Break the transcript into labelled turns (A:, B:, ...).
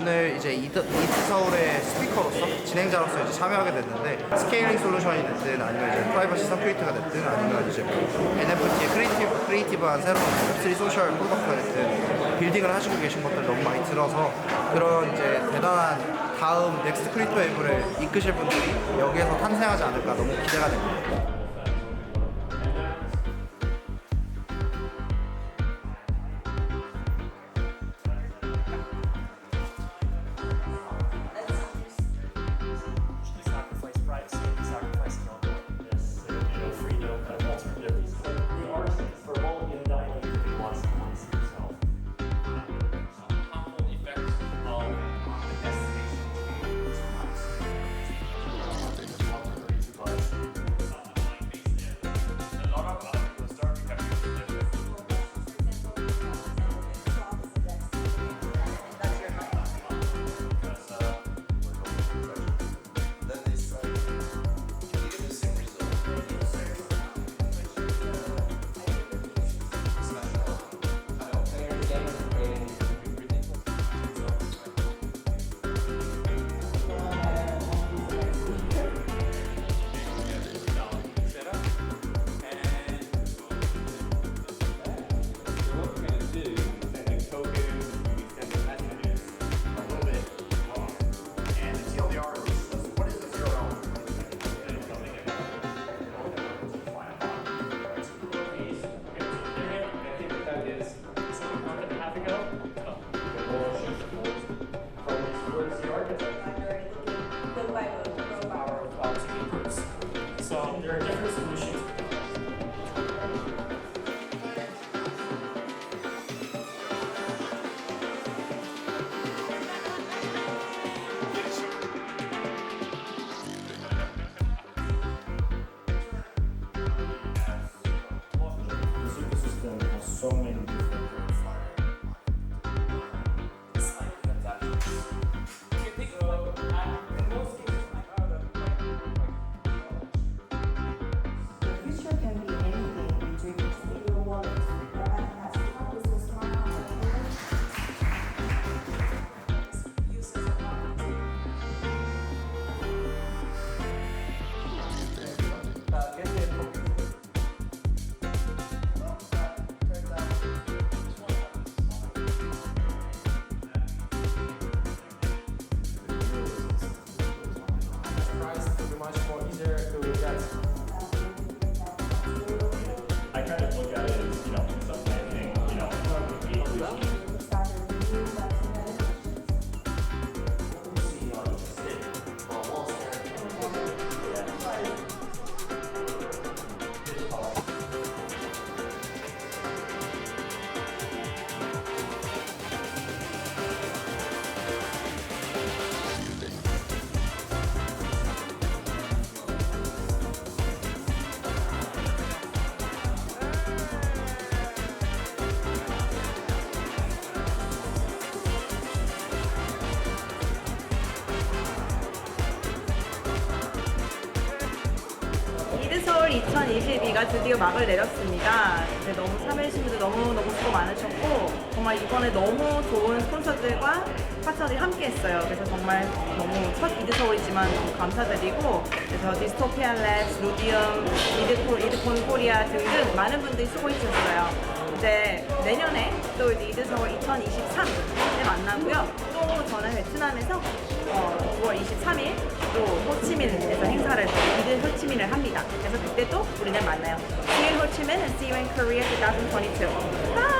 A: 오늘 이제 이트 서울의 스피커로서 진행자로서 이제 참여하게 됐는데 스케일링 솔루션이 됐든 아니면 이제 프라이버시 서큐리티가 됐든 아니면 이제 NFT의 크리에이티브한 새로운 웹3 소셜 프로덕트가 됐든 빌딩을 하시고 계신 것들 너무 많이 들어서 그런 이제 대단한 다음 넥스트 크립토 웨이브를 이끄실 분들이 여기에서 탄생하지 않을까 너무 기대가 됩니다.
B: So many different
C: The future can be anything we dream of. Your wallet, your iPad, how is your smart
B: I kind of look at it as, you know, something, you know,
D: ETH 서울 2022가 드디어 막을 내렸습니다. 이제 너무 참여해주신 분들 너무 수고 많으셨고 정말 이번에 너무 좋은 스폰서들과 파트너들이 함께 했어요. 그래서 정말 너무 첫 ETH 서울이지만 너무 감사드리고 그래서 디스토피아 랩스, 루디움, 이드콘 코리아 등등 많은 분들이 수고해주셨어요. 이제 내년에 또 ETH 서울 2023에 만나고요. 또 저는 베트남에서 9월 23일 또 호치민에서 행사를 ETH 호치민을 합니다. 그래서 그때 또 우리는 만나요. See you in Ho Chi Minh and see you in Korea 2022.